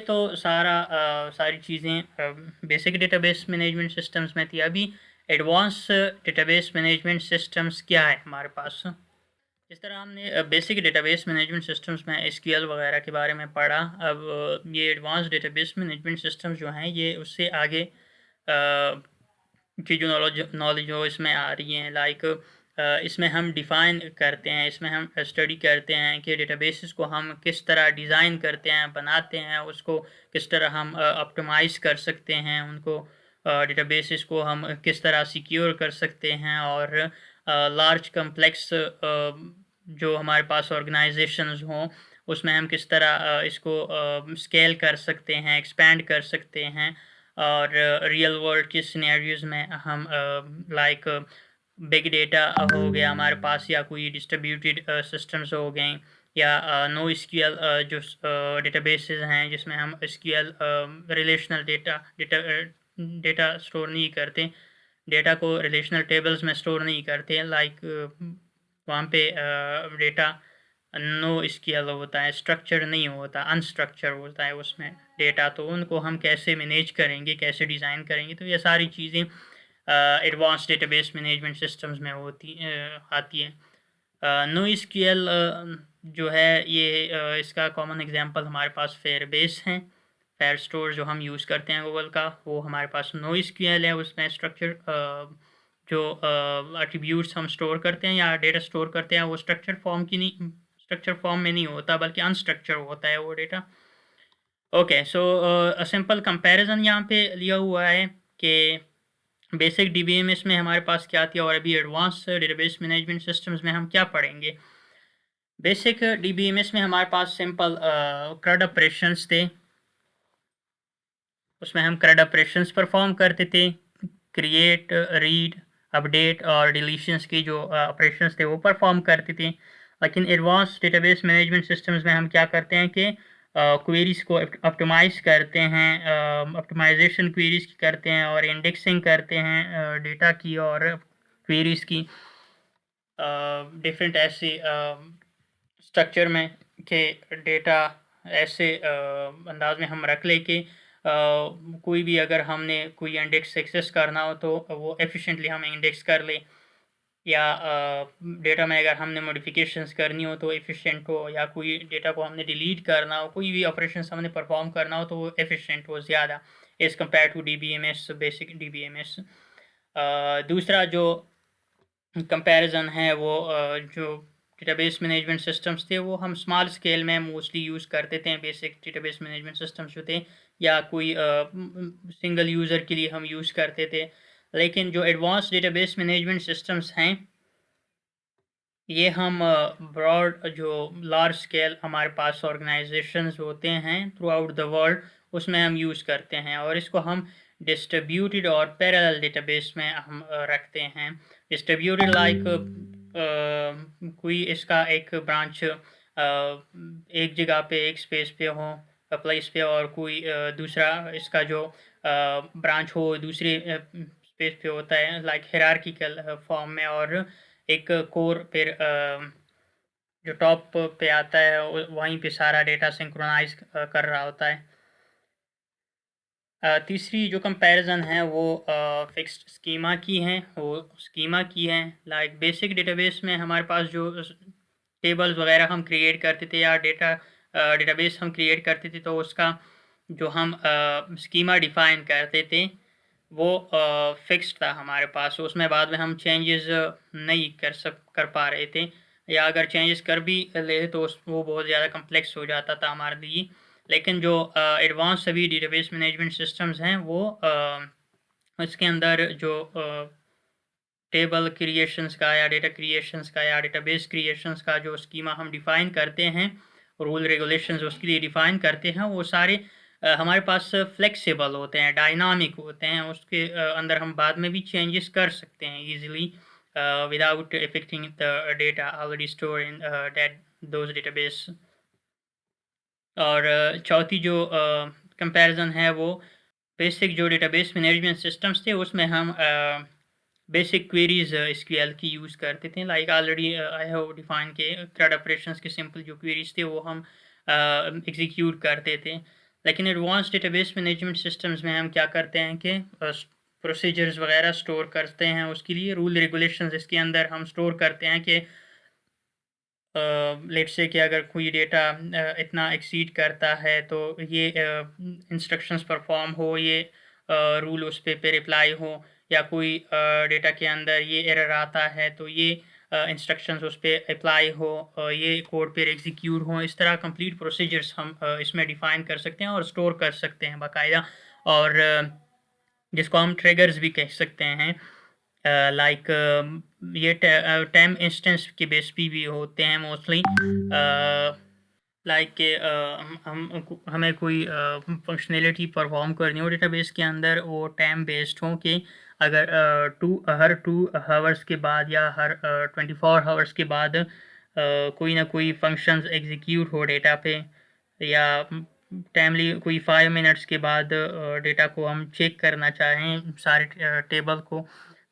तो सारी चीज़ें बेसिक डेटाबेस मैनेजमेंट सिस्टम्स में थी। अभी एडवांस डेटाबेस मैनेजमेंट सिस्टम्स क्या है हमारे पास? इस तरह हमने बेसिक डेटाबेस मैनेजमेंट सिस्टम्स में एसक्यूएल वगैरह के बारे में पढ़ा। अब ये एडवांस डेटाबेस मैनेजमेंट सिस्टम्स जो हैं ये उससे आगे की जो नॉलेज हो इसमें आ रही हैं। लाइक इसमें हम डिफ़ाइन करते हैं, इसमें हम स्टडी करते हैं कि डेटाबेसेस को हम किस तरह डिज़ाइन करते हैं, बनाते हैं, उसको किस तरह हम ऑप्टिमाइज़ कर सकते हैं, उनको डेटाबेसेस को हम किस तरह सिक्योर कर सकते हैं और लार्ज कम्प्लेक्स जो हमारे पास ऑर्गेनाइजेशंस हों उसमें हम किस तरह इसको स्केल कर सकते हैं, एक्सपैंड कर सकते हैं और रियल वर्ल्ड के सिनेरियोज़ में हम लाइक बिग डेटा हो गया हमारे पास या कोई डिस्ट्रीब्यूटेड सिस्टम्स हो गए या नो एसक्यूएल जो डेटाबेसेस हैं जिसमें हम एसक्यूएल रिलेशनल डेटा स्टोर नहीं करते, डेटा को रिलेशनल टेबल्स में स्टोर नहीं करते। लाइक वहाँ पे डेटा नो एसक्यूएल होता है, स्ट्रक्चर नहीं होता, अनस्ट्रक्चर होता है उसमें डेटा। तो उनको हम कैसे मैनेज करेंगे, कैसे डिज़ाइन करेंगे, तो ये सारी चीज़ें एडवांस डेटाबेस मैनेजमेंट सिस्टम्स में आती हैं। नो एसक्यूएल जो है ये इसका कॉमन एग्जांपल हमारे पास फेयरबेस हैं। फेयर स्टोर जो हम यूज़ करते हैं गूगल का, वो हमारे पास नो एसक्यूएल है। उसमें स्ट्रक्चर जो एट्रीब्यूट्स हम स्टोर करते हैं या डेटा स्टोर करते हैं वो स्ट्रक्चर फॉर्म में नहीं होता बल्कि अनस्ट्रक्चर होता है वो data. Okay, so simple comparison यहाँ पे लिया हुआ है कि बेसिक डीबीएमएस में हमारे पास क्या थी और अभी एडवांस डेटाबेस मैनेजमेंट सिस्टम्स में हम क्या पढ़ेंगे। बेसिक डीबीएमएस में हमारे पास सिंपल CRUD ऑपरेशंस थे। उसमें हम CRUD ऑपरेशंस परफॉर्म करते थे, क्रिएट, रीड, अपडेट और डिलीशंस की जो ऑपरेशंस थे वो परफॉर्म करते थे। लेकिन एडवांस डेटाबेस मैनेजमेंट सिस्टम्स में हम क्या करते हैं कि क्वेरीज़ को ऑप्टिमाइज़ करते हैं, ऑप्टिमाइजेशन क्वेरीज़ की करते हैं और इंडेक्सिंग करते हैं डेटा की और क्वेरीज़ की डिफरेंट ऐसे स्ट्रक्चर में कि डेटा ऐसे अंदाज में हम रख लें कि कोई भी अगर हमने कोई इंडेक्स एक्सेस करना हो तो वो एफिशिएंटली हम इंडेक्स कर लें या डेटा में अगर हमने मॉडिफिकेशंस करनी हो तो एफिशिएंट हो या कोई डेटा को हमने डिलीट करना हो, कोई भी ऑपरेशंस हमने परफॉर्म करना हो तो वो एफिशिएंट हो ज़्यादा as compare to DBMS, basic DBMS. दूसरा जो कंपैरिजन है वो जो डेटाबेस मैनेजमेंट सिस्टम्स थे वो हम स्मॉल स्केल में मोस्टली यूज़ करते थे। बेसिक डेटाबेस मैनेजमेंट सिस्टम्स जो थे या कोई सिंगल यूज़र के लिए हम यूज़ करते थे। लेकिन जो एडवांस डेटाबेस मैनेजमेंट सिस्टम्स हैं ये हम ब्रॉड जो लार्ज स्केल हमारे पास ऑर्गेनाइजेशंस होते हैं थ्रू आउट द वर्ल्ड उसमें हम यूज़ करते हैं और इसको हम डिस्ट्रीब्यूटेड और पैरेलल डेटाबेस में हम रखते हैं। डिस्ट्रीब्यूटेड लाइक कोई इसका एक ब्रांच एक जगह पे एक स्पेस पे हो प्लेस पे और कोई दूसरा इसका जो ब्रांच हो दूसरे स्पेस पे होता है लाइक हायरार्किकल फॉर्म में और एक कोर फिर जो टॉप पे आता है वहीं पे सारा डेटा सिंक्रोनाइज कर रहा होता है। तीसरी जो कंपैरिजन है वो फिक्स्ड स्कीमा की है, वो स्कीमा की है। लाइक बेसिक डेटाबेस में हमारे पास जो टेबल्स वगैरह हम क्रिएट करते थे या डेटाबेस हम क्रिएट करते थे तो उसका जो हम स्कीमा डिफ़ाइन करते थे वो फिक्स्ड था हमारे पास। उसमें बाद में हम चेंजेस नहीं कर पा रहे थे या अगर चेंजेस कर भी ले तो वो बहुत ज़्यादा कम्प्लेक्स हो जाता था हमारे लिए। लेकिन जो एडवांस सभी डेटाबेस मैनेजमेंट सिस्टम्स हैं वो इसके अंदर जो टेबल क्रिएशंस का या डेटा क्रिएशंस का या डेटाबेस क्रिएशंस का जो स्कीमा हम डिफ़ाइन करते हैं, रूल रेगुलेशंस उसके लिए डिफ़ाइन करते हैं, वो सारे हमारे पास फ्लेक्सिबल होते हैं, डायनामिक होते हैं। उसके अंदर हम बाद में भी चेंजेस कर सकते हैं easily without affecting the data already stored in that those database. और चौथी जो कंपैरिज़न है वो बेसिक जो डेटाबेस मैनेजमेंट सिस्टम्स थे उसमें हम बेसिक क्वेरीज़ एसक्यूएल की यूज़ करते थे। Like already I have define के CRUD ऑपरेशंस के सिंपल जो क्वेरीज़ थे वो हम एग्जीक्यूट करते थे। लेकिन एडवांस डेटाबेस मैनेजमेंट सिस्टम्स में हम क्या करते हैं कि प्रोसीजर्स वगैरह स्टोर करते हैं, उसके लिए रूल रेगुलेशंस इसके अंदर हम स्टोर करते हैं कि लेट्स से कि अगर कोई डेटा इतना एक्सीड करता है तो ये इंस्ट्रक्शंस परफॉर्म हो, ये रूल उस पे रिप्लाई हो, या कोई डेटा के अंदर ये एरर आता है तो ये इंस्ट्रक्शंस उस पे अप्लाई हो, ये कोड पे एग्जीक्यूट हो। इस तरह कंप्लीट प्रोसीजर्स हम इसमें डिफ़ाइन कर सकते हैं और स्टोर कर सकते हैं बाकायदा। और जिसको हम ट्रिगर्स भी कह सकते हैं, लाइक ये टाइम इंस्टेंस के बेस पे भी होते हैं मोस्टली। लाइक कि हमें कोई फंक्शनैलिटी परफॉर्म करनी हो डेटाबेस के अंदर, वो टाइम बेस्ड हो कि अगर हर 2 आवर्स के बाद या हर 24 आवर्स के बाद कोई ना कोई फंक्शंस एग्जीक्यूट हो डेटा पे, या टाइमली कोई 5 मिनट्स के बाद डेटा को हम चेक करना चाहें, सारे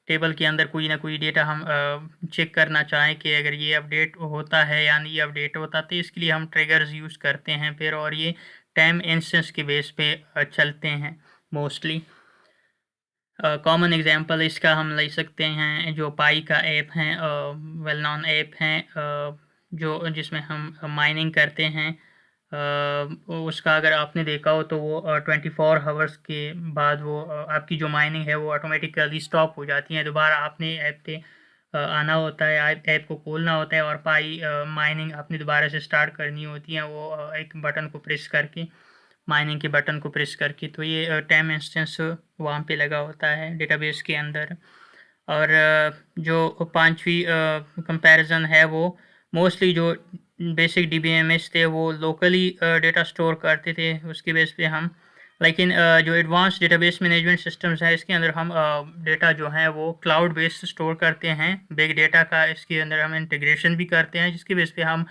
टेबल के अंदर कोई ना कोई डेटा हम चेक करना चाहें कि अगर ये अपडेट होता है या नहीं अपडेट होता, तो इसके लिए हम ट्रिगर्स यूज़ करते हैं फिर, और ये टाइम इंस्टेंस के बेस पे चलते हैं मोस्टली। कॉमन एग्जांपल इसका हम ले सकते हैं, जो पाई का ऐप है, वेल नोन ऐप है, जो जिसमें हम माइनिंग करते हैं। उसका अगर आपने देखा हो तो वो 24 आवर्स के बाद वो आपकी जो माइनिंग है वो ऑटोमेटिकली स्टॉप हो जाती है। दोबारा आपने ऐप पे आना होता है, ऐप को खोलना होता है और पाई माइनिंग आपने दोबारा से स्टार्ट करनी होती है, वो एक बटन को प्रेस करके, माइनिंग के बटन को प्रेस करके। तो ये टाइम इंस्टेंस वहाँ पे लगा होता है डेटाबेस के अंदर। और जो पांचवी कंपैरिजन है वो मोस्टली जो बेसिक डीबीएमएस थे वो लोकली डेटा स्टोर करते थे, उसके बेस पे हम। लेकिन जो एडवांस डेटाबेस मैनेजमेंट सिस्टम्स है इसके अंदर हम डेटा जो है वो क्लाउड बेस्ड स्टोर करते हैं, बिग डेटा का इसके अंदर हम इंटीग्रेशन भी करते हैं, जिसके बेस पे हम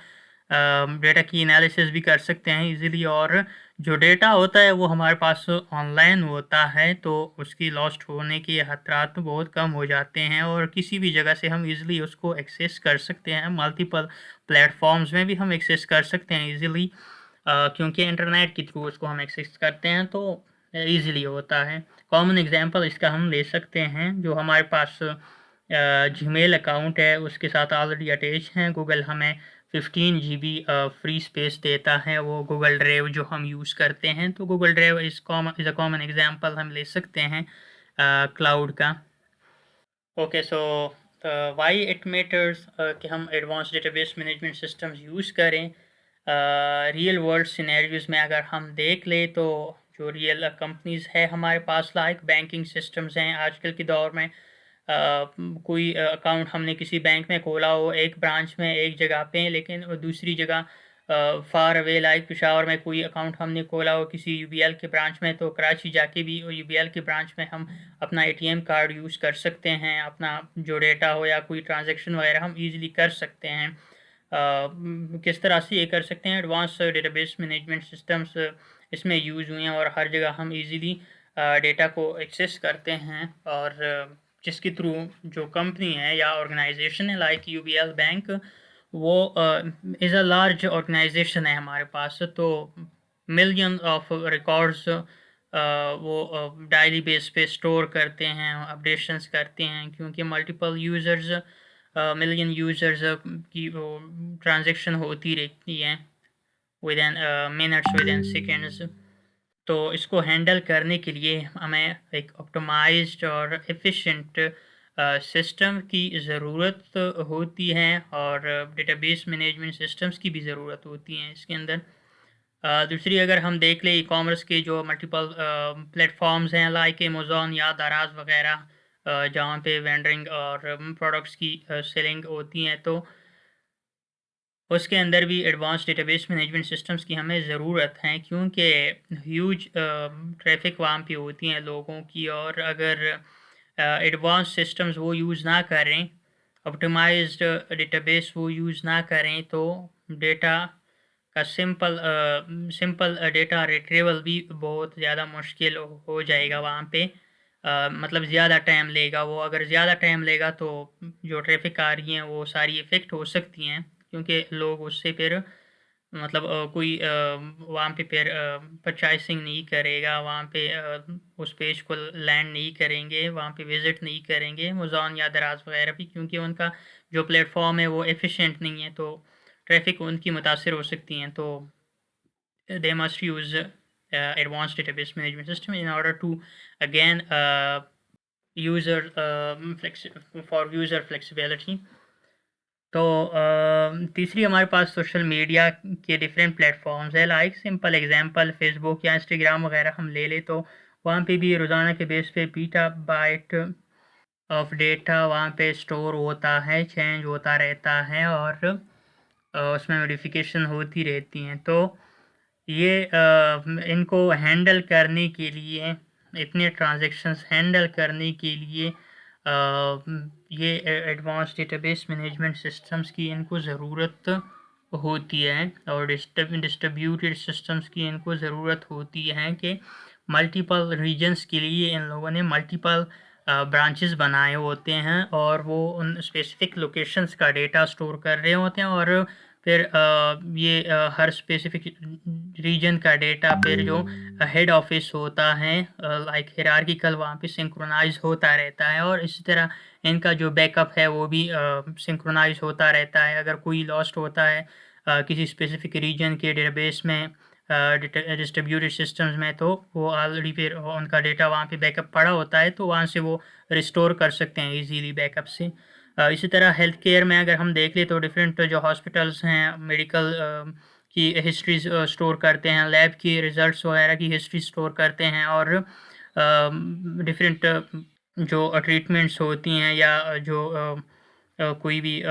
डेटा की एनालिसिस भी कर सकते हैं इजीली। और जो डेटा होता है वो हमारे पास ऑनलाइन होता है तो उसकी लॉस्ट होने के खतरात बहुत कम हो जाते हैं, और किसी भी जगह से हम इजीली उसको एक्सेस कर सकते हैं। मल्टीपल प्लेटफॉर्म्स में भी हम एक्सेस कर सकते हैं इजीली, क्योंकि इंटरनेट के थ्रू उसको हम एक्सेस करते हैं तो ईज़िली होता है। कॉमन एग्जांपल इसका हम ले सकते हैं, जो हमारे पास जीमेल अकाउंट है उसके साथ ऑलरेडी अटैच हैं। गूगल हमें 15 GB फ्री स्पेस देता है, वो गूगल ड्राइव जो हम यूज़ करते हैं। तो Google drive is a common example हम ले सकते हैं क्लाउड का। Okay, so why it matters कि हम advance database management systems use करें। रियल वर्ल्ड सिनेरियोज़ में अगर हम देख लें तो जो रियल कंपनीज़ है हमारे पास, लाइक बैंकिंग सिस्टम्स हैं आजकल के दौर में। कोई अकाउंट हमने किसी बैंक में खोला हो, एक ब्रांच में एक जगह पे, लेकिन वो दूसरी जगह फार अवे, लाइक पेशावर में कोई अकाउंट हमने खोला हो किसी यूबीएल के ब्रांच में, तो कराची जाके भी यूबीएल के ब्रांच में हम अपना एटीएम कार्ड यूज़ कर सकते हैं, अपना जो डेटा हो या कोई ट्रांजैक्शन वगैरह हम ईज़िली कर सकते हैं। किस तरह से ये कर सकते हैं, एडवांस डेटाबेस मैनेजमेंट सिस्टम्स इसमें यूज़ हुए हैं और हर जगह हम इजीली डेटा को एक्सेस करते हैं। और जिसके थ्रू जो कंपनी है या ऑर्गेनाइजेशन है, लाइक यूबीएल बैंक, वो इज़ अ लार्ज ऑर्गेनाइजेशन है हमारे पास, तो मिलियन ऑफ रिकॉर्ड्स वो डायरी बेस पे स्टोर करते हैं, अपडेशंस करते हैं, क्योंकि मल्टीपल यूज़र्स, मिलियन यूज़र्स की वो ट्रांजैक्शन होती रहती हैं with in minutes, with in seconds. तो इसको हैंडल करने के लिए हमें एक ऑप्टिमाइज्ड और एफिशिएंट सिस्टम की ज़रूरत होती है, और डेटाबेस मैनेजमेंट सिस्टम्स की भी ज़रूरत होती है इसके अंदर। दूसरी अगर हम देख लें, ई कॉमर्स के जो मल्टीपल प्लेटफॉर्म्स हैं, लाइक अमेज़न या दराज वगैरह, जहाँ पे वेंडरिंग और प्रोडक्ट्स की सेलिंग होती हैं, तो उसके अंदर भी एडवांस डेटाबेस मैनेजमेंट सिस्टम्स की हमें ज़रूरत है, क्योंकि ह्यूज ट्रैफिक वहाँ पे होती हैं लोगों की, और अगर एडवांस सिस्टम्स वो यूज़ ना करें, ऑप्टिमाइज्ड डेटाबेस वो यूज़ ना करें, तो डेटा का सिंपल डेटा रिट्रीवल भी बहुत ज़्यादा मुश्किल हो जाएगा वहाँ पे। मतलब ज़्यादा टाइम लेगा वो, अगर ज़्यादा टाइम लेगा तो जो ट्रैफिक आ रही हैं वो सारी इफ़ेक्ट हो सकती हैं, क्योंकि लोग उससे फिर मतलब कोई वहाँ पे फिर परचेसिंग नहीं करेगा, वहाँ पे उस पेज को लैंड नहीं करेंगे, वहाँ पे विज़िट नहीं करेंगे अमेज़न या दराज़ वगैरह भी, क्योंकि उनका जो प्लेटफ़ॉर्म है वो एफ़िशिएंट नहीं है, तो ट्रैफ़िक उनकी मुतासिर हो सकती हैं। तो they must use advanced database management system in order to again user for user flexibility. तो तीसरी हमारे पास सोशल मीडिया के डिफरेंट प्लेटफॉर्म्स है, लाइक सिंपल एग्जांपल फेसबुक या इंस्टाग्राम वगैरह हम ले लें, तो वहाँ पे भी रोज़ाना के बेस पे बीटा बाइट ऑफ डेटा वहाँ पे स्टोर होता है, चेंज होता रहता है, और उसमें मॉडिफिकेशन होती रहती हैं। तो ये इनको हैंडल करने के लिए, इतने ट्रांज़ैक्शंस हैंडल करने के लिए ये एडवांस्ड डेटाबेस मैनेजमेंट सिस्टम्स की इनको ज़रूरत होती है, और डिस्ट्रीब्यूटेड सिस्टम्स की इनको ज़रूरत होती है कि मल्टीपल रीजन्स के लिए इन लोगों ने मल्टीपल ब्रांचेस बनाए होते हैं, और वो उन स्पेसिफ़िक लोकेशंस का डेटा स्टोर कर रहे होते हैं, और फिर ये हर स्पेसिफिक रीजन का डेटा फिर जो हेड ऑफिस होता है लाइक हिरार्किकल वहाँ पे सिंक्रोनाइज होता रहता है, और इसी तरह इनका जो बैकअप है वो भी सिंक्रोनाइज होता रहता है। अगर कोई लॉस्ट होता है किसी स्पेसिफिक रीजन के डेटाबेस में डिस्ट्रीब्यूटेड सिस्टम्स में, तो वो ऑलरेडी फिर उनका डेटा वहाँ पे बैकअप पड़ा होता है, तो वहाँ से वो रिस्टोर कर सकते हैं इजीली बैकअप से। इसी तरह हेल्थ केयर में अगर हम देख लें तो डिफरेंट जो हॉस्पिटल्स हैं मेडिकल की हिस्ट्रीज स्टोर करते हैं, लैब की रिजल्ट्स वगैरह की हिस्ट्री स्टोर करते हैं, और डिफरेंट जो ट्रीटमेंट्स होती हैं या जो कोई भी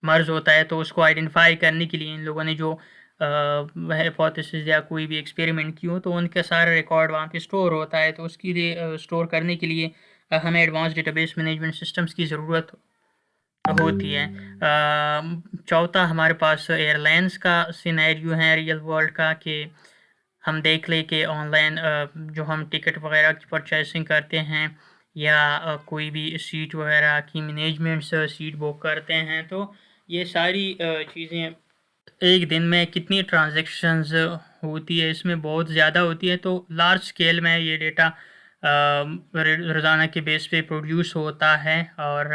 मर्ज़ होता है, तो उसको आइडेंटिफ़ाई करने के लिए इन लोगों ने जो हाइपोथेसिस या कोई भी एक्सपेरिमेंट की हो, तो उनका सारा रिकॉर्ड वहाँ पे स्टोर होता है। तो उसके लिए स्टोर करने के लिए हमें एडवांस डेटाबेस मैनेजमेंट सिस्टम्स की ज़रूरत होती है। चौथा हमारे पास एयरलाइंस का सिनेरियो है रियल वर्ल्ड का, कि हम देख लें कि ऑनलाइन जो हम टिकट वगैरह की परचेसिंग करते हैं, या कोई भी सीट वगैरह की मैनेजमेंट से सीट बुक करते हैं, तो ये सारी चीज़ें एक दिन में कितनी ट्रांज़ैक्शंस होती है, इसमें बहुत ज़्यादा होती है। तो लार्ज स्केल में ये डेटा रोज़ाना के बेस पे प्रोड्यूस होता है, और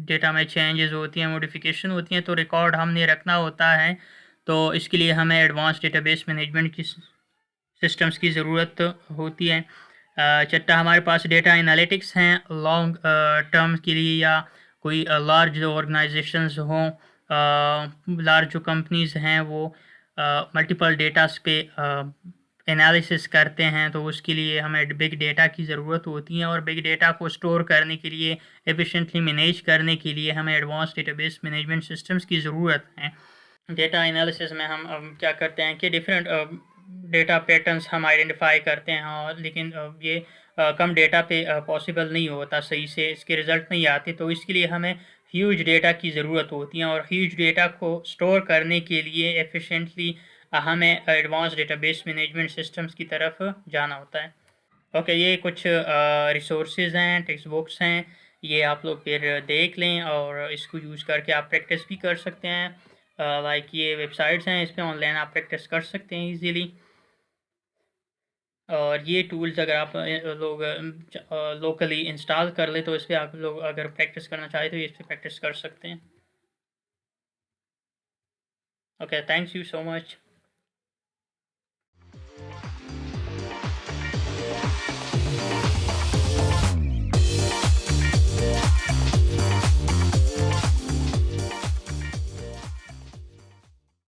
डेटा में चेंजेस होती हैं, मॉडिफ़िकेशन होती हैं, तो रिकॉर्ड हमने रखना होता है। तो इसके लिए हमें एडवांस डेटाबेस मैनेजमेंट की सिस्टम्स की ज़रूरत होती है। छठा हमारे पास डेटा एनालिटिक्स हैं लॉन्ग टर्म के लिए, या कोई लार्ज ऑर्गेनाइजेशंस हों, लार्ज जो कंपनीज़ हैं वो मल्टीपल डेटास पे एनालिसिस करते हैं, तो उसके लिए हमें बिग डेटा की ज़रूरत होती है, और बिग डेटा को स्टोर करने के लिए, एफिशिएंटली मैनेज करने के लिए हमें एडवांस डेटाबेस मैनेजमेंट सिस्टम्स की ज़रूरत है। डेटा एनालिसिस में हम क्या करते हैं कि डिफरेंट डेटा पैटर्न्स हम आइडेंटिफाई करते हैं, और लेकिन ये कम डेटा पे पॉसिबल नहीं होता, सही से इसके रिज़ल्ट नहीं आते, तो इसके लिए हमें ह्यूज डेटा की ज़रूरत होती है, और ह्यूज डेटा को स्टोर करने के लिए एफिशिएंटली हमें एडवांस डेटाबेस मैनेजमेंट सिस्टम्स की तरफ जाना होता है। ओके, ये कुछ रिसोर्सेज हैं, टेक्स्ट बुक्स हैं, ये आप लोग फिर देख लें, और इसको यूज़ करके आप प्रैक्टिस भी कर सकते हैं। लाइक ये वेबसाइट्स हैं, इस पे ऑनलाइन आप प्रैक्टिस कर सकते हैं इजीली, और ये टूल्स अगर आप लोग लोकली इंस्टॉल कर लें, तो इस पे आप लोग अगर प्रैक्टिस करना चाहें तो इस पे प्रैक्टिस कर सकते हैं। Okay, thanks you so much.